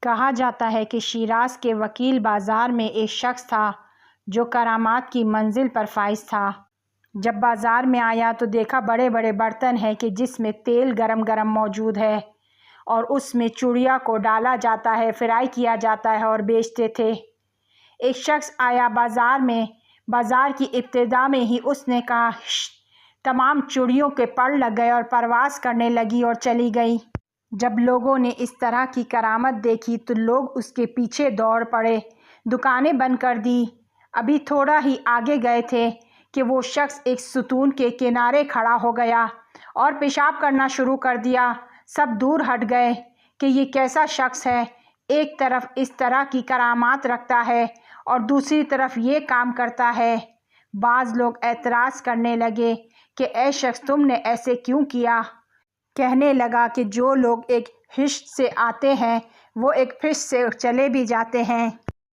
کہا جاتا ہے کہ شیراز کے وکیل بازار میں ایک شخص تھا جو کرامات کی منزل پر فائز تھا۔ جب بازار میں آیا تو دیکھا بڑے بڑے برتن ہیں کہ جس میں تیل گرم گرم موجود ہے اور اس میں چڑیا کو ڈالا جاتا ہے، فرائی کیا جاتا ہے اور بیچتے تھے۔ ایک شخص آیا بازار میں، بازار کی ابتدا میں ہی اس نے کہا "شش"، تمام چڑیوں کے پر لگ گئے اور پرواز کرنے لگی اور چلی گئی۔ جب لوگوں نے اس طرح کی کرامت دیکھی تو لوگ اس کے پیچھے دوڑ پڑے، دکانیں بند کر دی۔ ابھی تھوڑا ہی آگے گئے تھے کہ وہ شخص ایک ستون کے کنارے کھڑا ہو گیا اور پیشاب کرنا شروع کر دیا۔ سب دور ہٹ گئے کہ یہ کیسا شخص ہے، ایک طرف اس طرح کی کرامات رکھتا ہے اور دوسری طرف یہ کام کرتا ہے۔ بعض لوگ اعتراض کرنے لگے کہ اے شخص، تم نے ایسے کیوں کیا؟ کہنے لگا کہ جو لوگ ایک ہشت سے آتے ہیں وہ ایک پشت سے چلے بھی جاتے ہیں۔